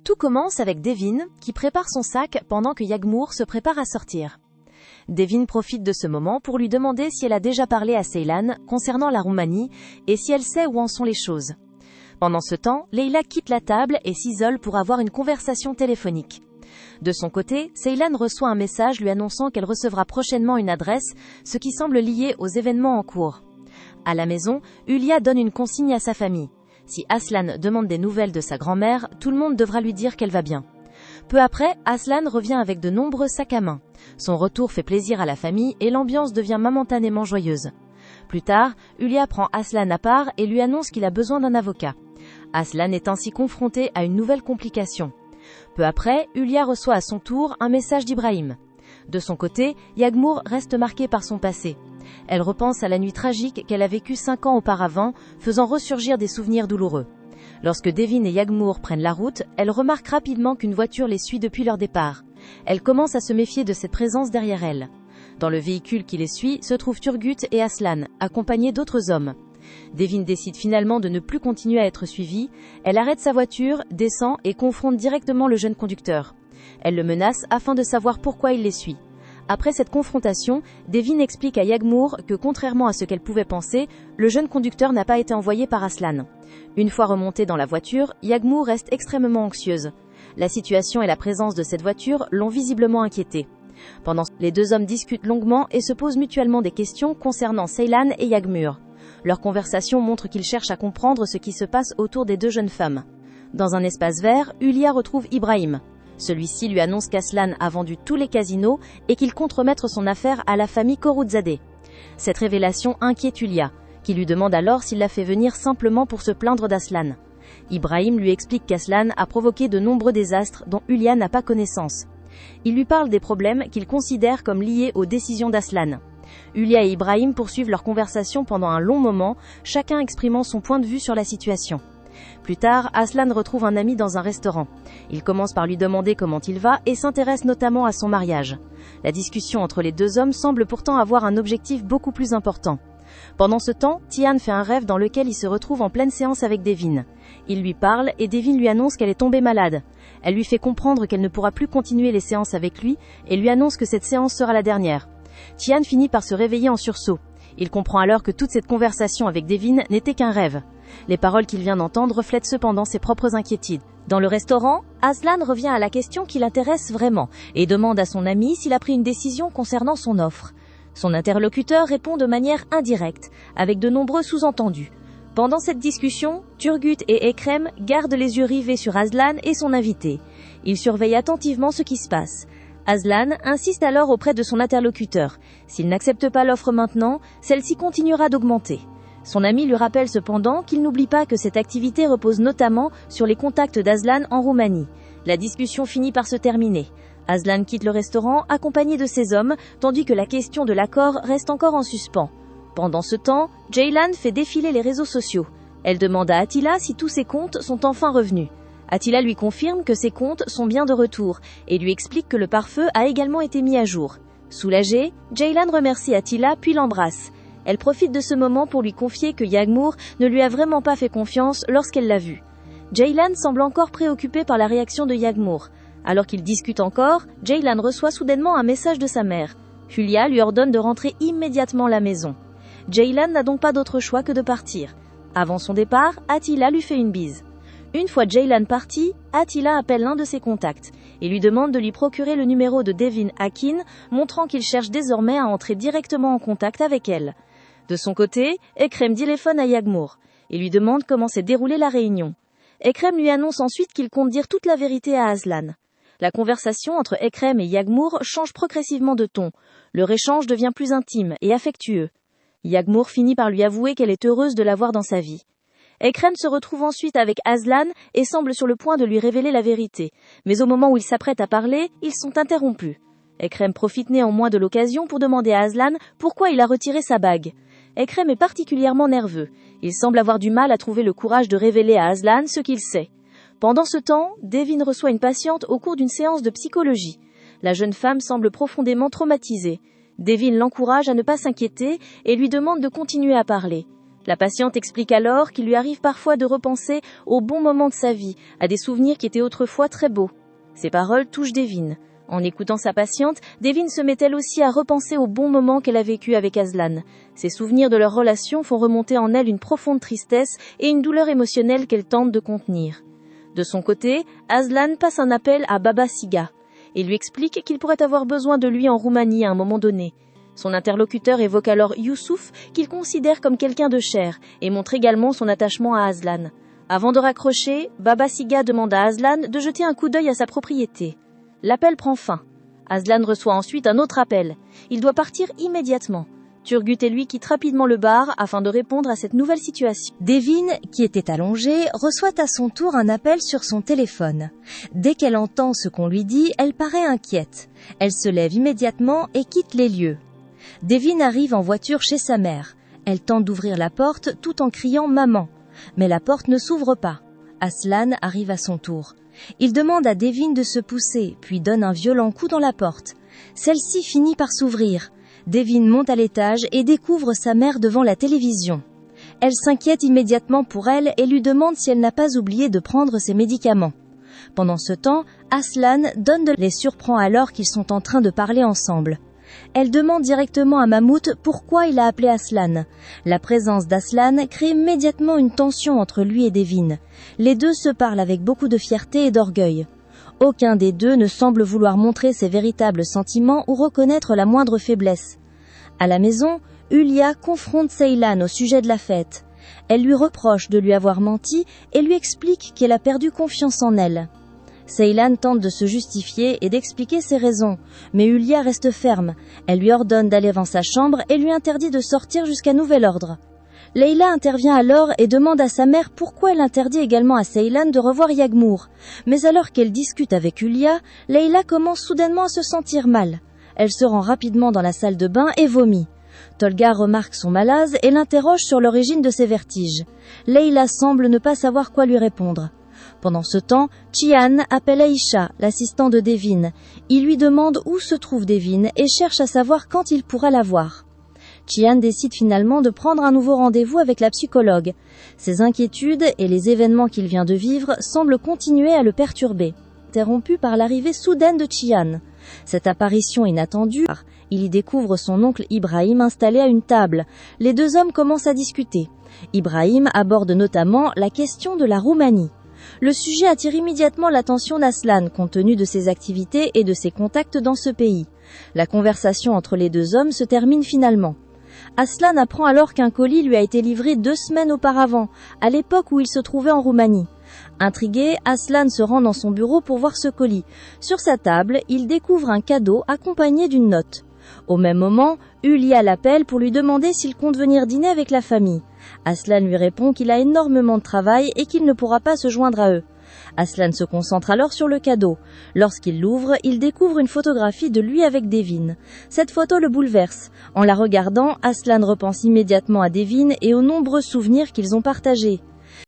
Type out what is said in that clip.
Tout commence avec Devin, qui prépare son sac pendant que Yagmur se prépare à sortir. Devin profite de ce moment pour lui demander si elle a déjà parlé à Ceylan concernant la Roumanie et si elle sait où en sont les choses. Pendant ce temps, Leila quitte la table et s'isole pour avoir une conversation téléphonique. De son côté, Ceylan reçoit un message lui annonçant qu'elle recevra prochainement une adresse, ce qui semble lié aux événements en cours. À la maison, Hülya donne une consigne à sa famille. Si Aslan demande des nouvelles de sa grand-mère, tout le monde devra lui dire qu'elle va bien. Peu après, Aslan revient avec de nombreux sacs à main. Son retour fait plaisir à la famille et l'ambiance devient momentanément joyeuse. Plus tard, Hülya prend Aslan à part et lui annonce qu'il a besoin d'un avocat. Aslan est ainsi confronté à une nouvelle complication. Peu après, Hülya reçoit à son tour un message d'Ibrahim. De son côté, Yagmur reste marquée par son passé. Elle repense à la nuit tragique qu'elle a vécue 5 ans auparavant, faisant ressurgir des souvenirs douloureux. Lorsque Devin et Yagmur prennent la route, elle remarque rapidement qu'une voiture les suit depuis leur départ. Elle commence à se méfier de cette présence derrière elle. Dans le véhicule qui les suit se trouvent Turgut et Aslan, accompagnés d'autres hommes. Devin décide finalement de ne plus continuer à être suivie. Elle arrête sa voiture, descend et confronte directement le jeune conducteur. Elle le menace afin de savoir pourquoi il les suit. Après cette confrontation, Devin explique à Yagmur que contrairement à ce qu'elle pouvait penser, le jeune conducteur n'a pas été envoyé par Aslan. Une fois remontée dans la voiture, Yagmur reste extrêmement anxieuse. La situation et la présence de cette voiture l'ont visiblement inquiétée. Pendant ce temps, les deux hommes discutent longuement et se posent mutuellement des questions concernant Ceylan et Yagmur. Leur conversation montre qu'ils cherchent à comprendre ce qui se passe autour des deux jeunes femmes. Dans un espace vert, Hülya retrouve Ibrahim. Celui-ci lui annonce qu'Aslan a vendu tous les casinos et qu'il compte remettre son affaire à la famille Koroudzadeh. Cette révélation inquiète Hülya, qui lui demande alors s'il l'a fait venir simplement pour se plaindre d'Aslan. Ibrahim lui explique qu'Aslan a provoqué de nombreux désastres dont Hülya n'a pas connaissance. Il lui parle des problèmes qu'il considère comme liés aux décisions d'Aslan. Hülya et Ibrahim poursuivent leur conversation pendant un long moment, chacun exprimant son point de vue sur la situation. Plus tard, Aslan retrouve un ami dans un restaurant. Il commence par lui demander comment il va et s'intéresse notamment à son mariage. La discussion entre les deux hommes semble pourtant avoir un objectif beaucoup plus important. Pendant ce temps, Tian fait un rêve dans lequel il se retrouve en pleine séance avec Devin. Il lui parle et Devin lui annonce qu'elle est tombée malade. Elle lui fait comprendre qu'elle ne pourra plus continuer les séances avec lui et lui annonce que cette séance sera la dernière. Tian finit par se réveiller en sursaut. Il comprend alors que toute cette conversation avec Devin n'était qu'un rêve. Les paroles qu'il vient d'entendre reflètent cependant ses propres inquiétudes. Dans le restaurant, Aslan revient à la question qui l'intéresse vraiment et demande à son ami s'il a pris une décision concernant son offre. Son interlocuteur répond de manière indirecte, avec de nombreux sous-entendus. Pendant cette discussion, Turgut et Ekrem gardent les yeux rivés sur Aslan et son invité. Ils surveillent attentivement ce qui se passe. Aslan insiste alors auprès de son interlocuteur. S'il n'accepte pas l'offre maintenant, celle-ci continuera d'augmenter. Son ami lui rappelle cependant qu'il n'oublie pas que cette activité repose notamment sur les contacts d'Aslan en Roumanie. La discussion finit par se terminer. Aslan quitte le restaurant accompagné de ses hommes, tandis que la question de l'accord reste encore en suspens. Pendant ce temps, Ceylan fait défiler les réseaux sociaux. Elle demande à Attila si tous ses comptes sont enfin revenus. Attila lui confirme que ses comptes sont bien de retour et lui explique que le pare-feu a également été mis à jour. Soulagée, Ceylan remercie Attila puis l'embrasse. Elle profite de ce moment pour lui confier que Yagmur ne lui a vraiment pas fait confiance lorsqu'elle l'a vu. Ceylan semble encore préoccupé par la réaction de Yagmur. Alors qu'ils discutent encore, Ceylan reçoit soudainement un message de sa mère. Hülya lui ordonne de rentrer immédiatement à la maison. Ceylan n'a donc pas d'autre choix que de partir. Avant son départ, Attila lui fait une bise. Une fois Ceylan parti, Attila appelle l'un de ses contacts et lui demande de lui procurer le numéro de Devin Akin, montrant qu'il cherche désormais à entrer directement en contact avec elle. De son côté, Ekrem téléphone à Yagmur et lui demande comment s'est déroulée la réunion. Ekrem lui annonce ensuite qu'il compte dire toute la vérité à Aslan. La conversation entre Ekrem et Yagmur change progressivement de ton. Leur échange devient plus intime et affectueux. Yagmur finit par lui avouer qu'elle est heureuse de l'avoir dans sa vie. Ekrem se retrouve ensuite avec Aslan et semble sur le point de lui révéler la vérité. Mais au moment où ils s'apprêtent à parler, ils sont interrompus. Ekrem profite néanmoins de l'occasion pour demander à Aslan pourquoi il a retiré sa bague. Ekrem est particulièrement nerveux. Il semble avoir du mal à trouver le courage de révéler à Aslan ce qu'il sait. Pendant ce temps, Devin reçoit une patiente au cours d'une séance de psychologie. La jeune femme semble profondément traumatisée. Devin l'encourage à ne pas s'inquiéter et lui demande de continuer à parler. La patiente explique alors qu'il lui arrive parfois de repenser aux bons moments de sa vie, à des souvenirs qui étaient autrefois très beaux. Ces paroles touchent Devin. En écoutant sa patiente, Devin se met elle aussi à repenser aux bons moments qu'elle a vécus avec Aslan. Ces souvenirs de leur relation font remonter en elle une profonde tristesse et une douleur émotionnelle qu'elle tente de contenir. De son côté, Aslan passe un appel à Baba Siga et lui explique qu'il pourrait avoir besoin de lui en Roumanie à un moment donné. Son interlocuteur évoque alors Youssouf, qu'il considère comme quelqu'un de cher, et montre également son attachement à Aslan. Avant de raccrocher, Baba Siga demande à Aslan de jeter un coup d'œil à sa propriété. L'appel prend fin. Aslan reçoit ensuite un autre appel. Il doit partir immédiatement. Turgut et lui quittent rapidement le bar afin de répondre à cette nouvelle situation. Devin, qui était allongée, reçoit à son tour un appel sur son téléphone. Dès qu'elle entend ce qu'on lui dit, elle paraît inquiète. Elle se lève immédiatement et quitte les lieux. Devin arrive en voiture chez sa mère. Elle tente d'ouvrir la porte tout en criant « Maman !» Mais la porte ne s'ouvre pas. Aslan arrive à son tour. Il demande à Devin de se pousser, puis donne un violent coup dans la porte. Celle-ci finit par s'ouvrir. Devin monte à l'étage et découvre sa mère devant la télévision. Elle s'inquiète immédiatement pour elle et lui demande si elle n'a pas oublié de prendre ses médicaments. Pendant ce temps, Aslan les surprend alors qu'ils sont en train de parler ensemble. Elle demande directement à Mahmoud pourquoi il a appelé Aslan. La présence d'Aslan crée immédiatement une tension entre lui et Devin. Les deux se parlent avec beaucoup de fierté et d'orgueil. Aucun des deux ne semble vouloir montrer ses véritables sentiments ou reconnaître la moindre faiblesse. À la maison, Hulya confronte Ceylan au sujet de la fête. Elle lui reproche de lui avoir menti et lui explique qu'elle a perdu confiance en elle. Ceylan tente de se justifier et d'expliquer ses raisons, mais Hulya reste ferme. Elle lui ordonne d'aller dans sa chambre et lui interdit de sortir jusqu'à nouvel ordre. Leila intervient alors et demande à sa mère pourquoi elle interdit également à Ceylan de revoir Yagmour. Mais alors qu'elle discute avec Hulya, Leila commence soudainement à se sentir mal. Elle se rend rapidement dans la salle de bain et vomit. Tolga remarque son malaise et l'interroge sur l'origine de ses vertiges. Leila semble ne pas savoir quoi lui répondre. Pendant ce temps, Chihan appelle Aïcha, l'assistant de Devin. Il lui demande où se trouve Devin et cherche à savoir quand il pourra la voir. Chihan décide finalement de prendre un nouveau rendez-vous avec la psychologue. Ses inquiétudes et les événements qu'il vient de vivre semblent continuer à le perturber. Interrompu par l'arrivée soudaine de Chihan. Cette apparition inattendue, il y découvre son oncle Ibrahim installé à une table. Les deux hommes commencent à discuter. Ibrahim aborde notamment la question de la Roumanie. Le sujet attire immédiatement l'attention d'Aslan compte tenu de ses activités et de ses contacts dans ce pays. La conversation entre les deux hommes se termine finalement. Aslan apprend alors qu'un colis lui a été livré 2 semaines auparavant, à l'époque où il se trouvait en Roumanie. Intrigué, Aslan se rend dans son bureau pour voir ce colis. Sur sa table, il découvre un cadeau accompagné d'une note. Au même moment, Hulya l'appelle pour lui demander s'il compte venir dîner avec la famille. Aslan lui répond qu'il a énormément de travail et qu'il ne pourra pas se joindre à eux. Aslan se concentre alors sur le cadeau. Lorsqu'il l'ouvre, il découvre une photographie de lui avec Devin. Cette photo le bouleverse. En la regardant, Aslan repense immédiatement à Devin et aux nombreux souvenirs qu'ils ont partagés.